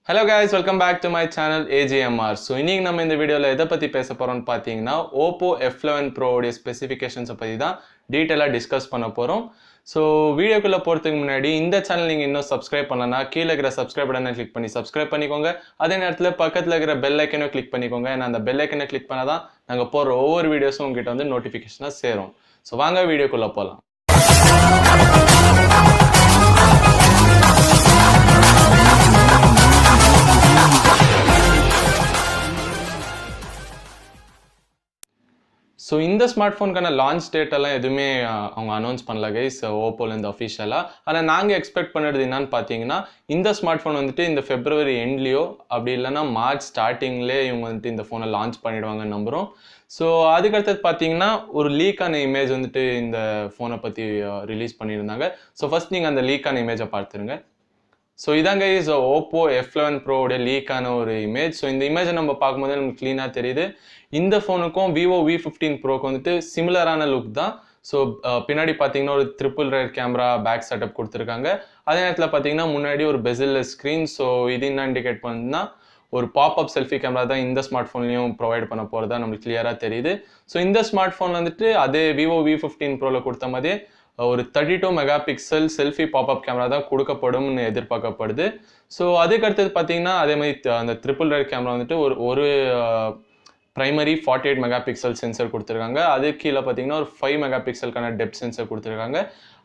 Hello guys, welcome back to my channel AGMR. So இன்னைக்கு நம்ம இந்த வீடியோல எதை பத்தி பேச போறோம்னு பாத்தீங்கன்னா Oppo F11 Pro உடைய ஸ்பெசிஃபிகேஷன்ஸ் பத்தி தான் டீடைலா டிஸ்கஸ் பண்ண போறோம். So வீடியோக்குள்ள போறதுக்கு முன்னாடி இந்த சேனல் நீங்க இன்னும் சப்ஸ்கிரைப் பண்ணலனா கீழ இருக்கிற சப்ஸ்கிரைப் பட்டனை கிளிக் பண்ணி சப்ஸ்கிரைப் பண்ணிக்கோங்க. அதே நேரத்துல பக்கத்துல இருக்கிற பெல் ஐகானை கிளிக் பண்ணிக்கோங்க. ஏன்னா அந்த பெல் ஐகானை கிளிக் பண்ணாதான் நாங்க போற ஒவ்வொரு வீடியோஸும் உங்ககிட்ட வந்து நோட்டிஃபிகேஷனா சேரும். So வாங்க வீடியோக்குள்ள போலாம். So இந்த ஸ்மார்ட்ஃபோனுக்கான லான்ச் டேட் எல்லாம் எதுவுமே அவங்க அனௌன்ஸ் பண்ணல கைஸ் ஓப்போலேருந்து அஃபிஷியலாக. ஆனால் நாங்கள் எக்ஸ்பெக்ட் பண்ணுறது என்னன்னு பார்த்தீங்கன்னா இந்த ஸ்மார்ட்ஃபோன் வந்துட்டு இந்த ஃபெப்ரவரி எண்ட்லேயோ அப்படி இல்லைன்னா மார்ச் ஸ்டார்டிங்லேயே இவங்க வந்துட்டு இந்த ஃபோனை லான்ச் பண்ணிடுவாங்கன்னு நம்புகிறோம். ஸோ அதுக்கடுத்தது பார்த்தீங்கன்னா ஒரு லீக்கான இமேஜ் வந்துட்டு இந்த ஃபோனை பற்றி ரிலீஸ் பண்ணியிருந்தாங்க. ஸோ ஃபர்ஸ்ட் நீங்கள் அந்த லீக்கான இமேஜை பார்த்துருங்க. ஸோ இதாங்க இஸ் ஓப்போ F11 ப்ரோடைய லீக்கான ஒரு இமேஜ். ஸோ இந்த இமேஜை நம்ம பார்க்கும்போது நமக்கு க்ளீனாக தெரியுது. இந்த ஃபோனுக்கும் விவோ V15 ப்ரோக்கு வந்துட்டு சிமிலரான லுக் தான். ஸோ பின்னாடி பார்த்தீங்கன்னா ஒரு triple rear camera back setup கொடுத்துருக்காங்க. அதே நேரத்தில் பார்த்தீங்கன்னா முன்னாடி ஒரு பெசில்லெஸ் ஸ்க்ரீன். ஸோ இது என்ன இண்டிகேட் பண்ணுன்னா ஒரு பாப்அப் செல்ஃபி கேமரா தான் இந்த ஸ்மார்ட் ஃபோன்லையும் ப்ரொவைட் பண்ண போகிறதா நம்மளுக்கு கிளியராக தெரியுது. ஸோ இந்த ஸ்மார்ட் ஃபோன் வந்துட்டு அதே விவோ V15 ப்ரோவில் கொடுத்த மாதிரியே ஒரு 32 mega pixel selfie pop-up camera தான் கொடுக்கப்படும்னு எதிர்பார்க்கப்படுது. ஸோ அதுக்கடுத்தது பார்த்தீங்கன்னா அதே மாதிரி அந்த ட்ரிபிள் ரேர் கேமரா வந்துட்டு ஒரு பிரைமரி 48 மெகா பிக்சல் சென்சர் கொடுத்துருக்காங்க. அது கீழே பார்த்தீங்கன்னா ஒரு 5 மெகா பிக்சலுக்கான டெப்த் சென்சர் கொடுத்துருக்காங்க.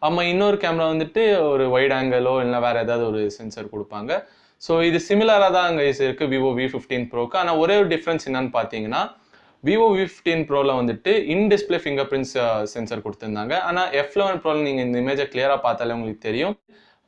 ஆமாம், இன்னொரு கேமரா வந்துட்டு ஒரு வைட் ஆங்கிளோ இல்லை வேறு ஏதாவது ஒரு சென்சர் கொடுப்பாங்க. ஸோ இது சிமிலராக தான் அங்கே இருக்குது விவோ V15 ப்ரோக்கு. ஆனால் ஒரே ஒரு டிஃப்ரென்ஸ் என்னன்னு பார்த்தீங்கன்னா விவோ V15 ப்ரோவில் வந்துட்டு இன் டிஸ்பிளே ஃபிங்கர் பிரிண்ட்ஸ் சென்சர் கொடுத்துருந்தாங்க. ஆனால் F11 ப்ரோவில் நீங்கள் இந்த இமேஜை கிளியராக பார்த்தாலே உங்களுக்கு தெரியும்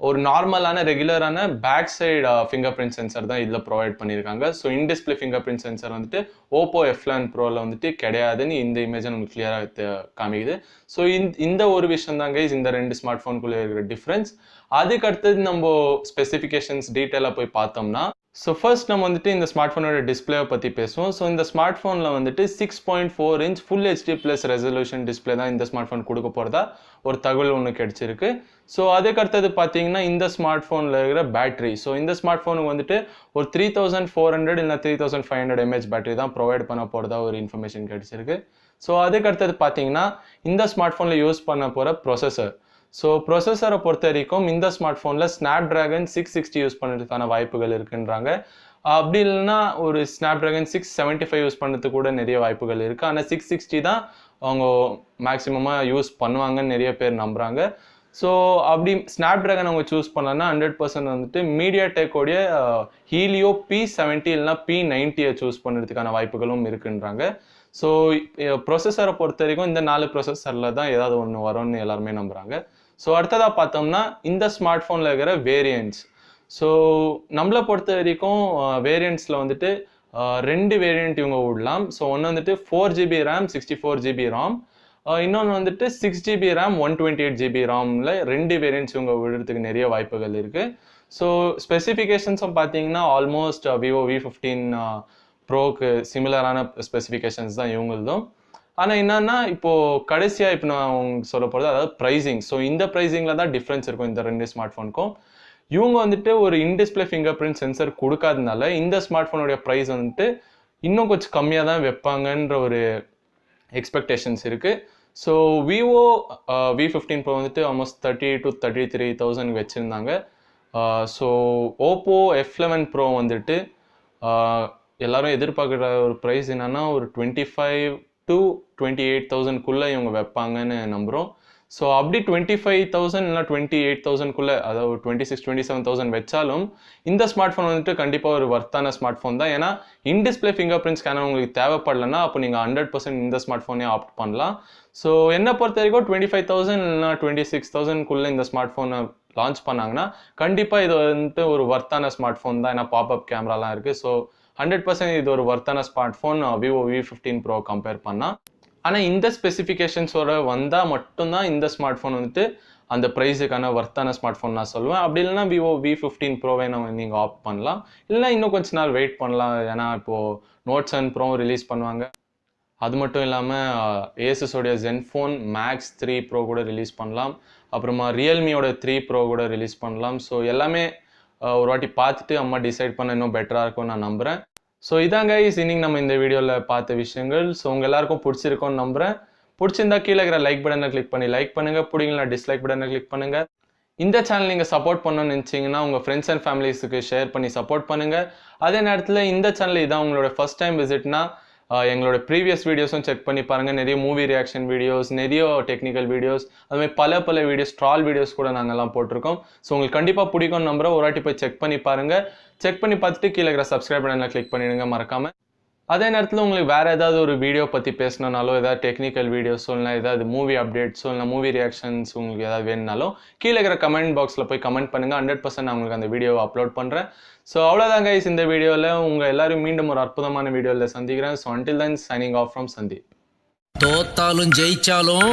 ஒரு நார்மலான ரெகுலரான back side finger print sensor தான் இதில் ப்ரொவைட் பண்ணியிருக்காங்க. So in display finger print sensor வந்துட்டு ஓப்போ F11 ப்ரோவில் வந்துட்டு கிடையாதுன்னு இந்த இமேஜை நமக்கு கிளியராக காமிக்குது. ஸோ இந்த ஒரு விஷயம் தாங்க இந்த ரெண்டு ஸ்மார்ட் ஃபோனுக்குள்ளே இருக்கிற டிஃப்ரென்ஸ். அதுக்கு அடுத்தது நம்ம ஸ்பெசிஃபிகேஷன்ஸ் டீட்டெயிலாக போய் பார்த்தோம்னா ஸோ ஃபர்ஸ்ட் நம்ம வந்துட்டு இந்த ஸ்மார்ட் ஃபோனோட டிஸ்பிளேவை பற்றி பேசுவோம். ஸோ இந்த ஸ்மார்ட் ஃபோனில் வந்துட்டு 6.4 inch full HD+ resolution display தான் இந்த ஸ்மார்ட் ஃபோன் கொடுக்க போகிறதா ஒரு தகவல் ஒன்று கிடைச்சிருக்கு. ஸோ அதுக்கடுத்தது பார்த்தீங்கன்னா இந்த ஸ்மார்ட் ஃபோனில் இருக்கிற பேட்டரி. ஸோ இந்த ஸ்மார்ட் ஃபோனுக்கு வந்துட்டு ஒரு 3400 இல்லை 3500 mAh பேட்டரி தான் ப்ரொவைட் பண்ண போகிறதா ஒரு இன்ஃபர்மேஷன் கிடைச்சிருக்கு. ஸோ அதுக்கடுத்தது பார்த்தீங்கன்னா இந்த ஸ்மார்ட் ஃபோனில் யூஸ் பண்ண போகிற ப்ரொசஸர். ஸோ ப்ரொசஸரை பொறுத்த வரைக்கும் இந்த ஸ்மார்ட் ஃபோனில் ஸ்னாப்ட்ராகன் 660 யூஸ் பண்ணுறதுக்கான வாய்ப்புகள் இருக்குன்றாங்க. அப்படி இல்லைன்னா ஒரு ஸ்னாப்ட்ராகன் 675 யூஸ் பண்ணுறதுக்கு கூட நிறைய வாய்ப்புகள் இருக்குது. ஆனால் 660 தான் அவங்க மேக்ஸிமமாக யூஸ் பண்ணுவாங்கன்னு நிறைய பேர் நம்புகிறாங்க. ஸோ அப்படி ஸ்னாப்ட்ராகன் அவங்க சூஸ் பண்ணலன்னா 100% வந்துட்டு மீடியாடெக்கோடைய ஹீலியோ P70 இல்லைனா P90 சூஸ் பண்ணுறதுக்கான வாய்ப்புகளும் இருக்குன்றாங்க. ஸோ ப்ரொசஸரை பொறுத்த வரைக்கும் இந்த 4 ப்ரொசஸரில் தான் ஏதாவது ஒன்று வரும்னு எல்லாருமே நம்புகிறாங்க. ஸோ அடுத்ததாக பார்த்தோம்னா இந்த ஸ்மார்ட் ஃபோனில் இருக்கிற வேரியன்ட்ஸ். ஸோ நம்மளை பொறுத்த வரைக்கும் வேரியண்ட்ஸில் வந்துட்டு 2 வேரியண்ட் இவங்க விடலாம். ஸோ ஒன்று வந்துட்டு 4GB RAM 64GB ROM, இன்னொன்று வந்துட்டு 6GB RAM 128GB ROMல 2 வேரியண்ட்ஸ் இவங்க விடுறதுக்கு நிறைய வாய்ப்புகள் இருக்குது. ஸோ ஸ்பெசிஃபிகேஷன்ஸும் பார்த்தீங்கன்னா ஆல்மோஸ்ட் விவோ V15 ப்ரோக்கு சிமிலரான ஸ்பெசிஃபிகேஷன்ஸ் தான் இவங்களுதும். ஆனால் என்னன்னா இப்போது கடைசியாக இப்போ நான் சொல்ல போகிறது அதாவது ப்ரைஸிங். ஸோ இந்த ப்ரைஸிங்கில் தான் டிஃப்ரென்ஸ் இருக்கும் இந்த 2 ஸ்மார்ட் ஃபோனுக்கும். இவங்க வந்துட்டு ஒரு இன்டிஸ்பிளே ஃபிங்கர் பிரிண்ட் சென்சர் கொடுக்காதனால இந்த ஸ்மார்ட் ஃபோனுடைய ப்ரைஸ் வந்துட்டு இன்னும் கொஞ்சம் கம்மியாக தான் வைப்பாங்கன்ற ஒரு எக்ஸ்பெக்டேஷன்ஸ் இருக்குது. ஸோ விவோ V15 ப்ரோ வந்துட்டு ஆல்மோஸ்ட் 30,000 to 33,000 வச்சுருந்தாங்க. ஸோ ஓப்போ F11 ப்ரோ வந்துட்டு எல்லாரும் எதிர்பார்க்குற ஒரு ப்ரைஸ் என்னன்னா ஒரு 25,000 to 28,000 இவங்க வைப்பாங்கன்னு நம்புகிறோம். ஸோ அப்படி 25,000 இல்லை 28,000 அதாவது 26,000-27,000 வச்சாலும் இந்த ஸ்மார்ட் ஃபோன் வந்துட்டு கண்டிப்பாக ஒரு வர்த்தான ஸ்மார்ட் ஃபோன் தான். ஏன்னா இன் டிஸ்பிளே ஃபிங்கர் பிரிண்ட் ஸ்கேனர் உங்களுக்கு தேவைப்படலைன்னா அப்போ நீங்கள் 100% இந்த ஸ்மார்ட் ஃபோனே ஆப்ட் பண்ணலாம். ஸோ என்னை பொறுத்த வரைக்கும் 25,000 இல்லைனா 26,000 இந்த ஸ்மார்ட் ஃபோனை லான்ச் பண்ணாங்கன்னா கண்டிப்பாக இது வந்துட்டு ஒரு வர்த்தான ஸ்மார்ட் ஃபோன் தான். ஏன்னா பாப்அப் கேமராலாம் இருக்குது. ஸோ 100% இது ஒரு வர்த்தான smart phone Vivo V15 pro compare பண்ணால். ஆனால் இந்த ஸ்பெசிஃபிகேஷன்ஸோட வந்தால் மட்டும்தான் இந்த ஸ்மார்ட் ஃபோன் வந்துட்டு அந்த ப்ரைஸுக்கான வர்த்தான ஸ்மார்ட் ஃபோன் நான் சொல்லுவேன். அப்படி இல்லைனா விவோ V15 ப்ரோவை நீங்கள் ஆப்ட் பண்ணலாம். இல்லைனா இன்னும் கொஞ்ச நாள் வெயிட் பண்ணலாம். ஏன்னா இப்போது Note 7 ப்ரோ ரிலீஸ் பண்ணுவாங்க. அது மட்டும் இல்லாமல் ஏசஸோடைய Zenfone Max 3 Pro கூட ரிலீஸ் பண்ணலாம். அப்புறமா ரியல்மியோட 3 Pro கூட ரிலீஸ் பண்ணலாம். ஸோ எல்லாமே ஒரு வாட்டி பார்த்துட்டு அம்மா டிசைட் பண்ண இன்னும் பெட்டராக இருக்கும் நான் நம்புகிறேன். ஸோ இதாங்க இன்னைக்கு நம்ம இந்த வீடியோவில் பார்த்த விஷயங்கள். ஸோ உங்கள் எல்லாருக்கும் பிடிச்சிருக்கோன்னு நம்புகிறேன். பிடிச்சிருந்தா கீழே இருக்கிற லைக் பட்டனை கிளிக் பண்ணி லைக் பண்ணுங்கள், பிடிங்களா டிஸ்லைக் பட்டனை கிளிக் பண்ணுங்கள். இந்த சேனல் நீங்கள் சப்போர்ட் பண்ணணும்னு நினச்சிங்கன்னா உங்கள் ஃப்ரெண்ட்ஸ் அண்ட் ஃபேமிலிஸுக்கு ஷேர் பண்ணி சப்போர்ட் பண்ணுங்கள். அதே நேரத்தில் இந்த சேனல் இதான் உங்களோட ஃபர்ஸ்ட் டைம் விசிட்னா எங்களோட ப்ரீவியஸ் வீடியோஸும் செக் பண்ணி பாருங்கள். நிறைய மூவி ரியாக்ஷன் வீடியோஸ், நிறைய டெக்னிக்கல் வீடியோஸ், அதுமாதிரி பல வீடியோஸ், ட்ரால் வீடியோஸ் கூட நாங்கள்லாம் போட்டிருக்கோம். ஸோ உங்களுக்கு கண்டிப்பாக பிடிக்கும்னு நம்புகிறேன். ஒரு வாட்டி போய் செக் பண்ணி பாருங்கள். செக் பண்ணி பார்த்துட்டு கீழே இருக்கிற சப்ஸ்கிரைப் பட்டனை கிளிக் பண்ணிடுங்க மறக்காமல். அதே நேரத்தில் உங்களுக்கு வேறு ஏதாவது ஒரு வீடியோ பற்றி பேசணுன்னாலோ, ஏதாவது டெக்னிக்கல் வீடியோஸோ, இல்லை ஏதாவது மூவி அப்டேட்ஸோ, இல்லை மூவி ரியாக்ஷன்ஸ் உங்களுக்கு ஏதாவது வேணுனாலும் கீழே இருக்கிற கமெண்ட் பாக்ஸில் போய் கமெண்ட் பண்ணுங்கள். 100% நான் உங்களுக்கு அந்த வீடியோவை அப்லோட் பண்ணுறேன். ஸோ அவ்வளோதான் கைஸ், இந்த வீடியோவில் உங்கள் எல்லாரும் மீண்டும் ஒரு அற்புதமான வீடியோவில் சந்திக்கிறேன். So until then signing off from Sandeep. தோத்தாலும் ஜெயிச்சாலும்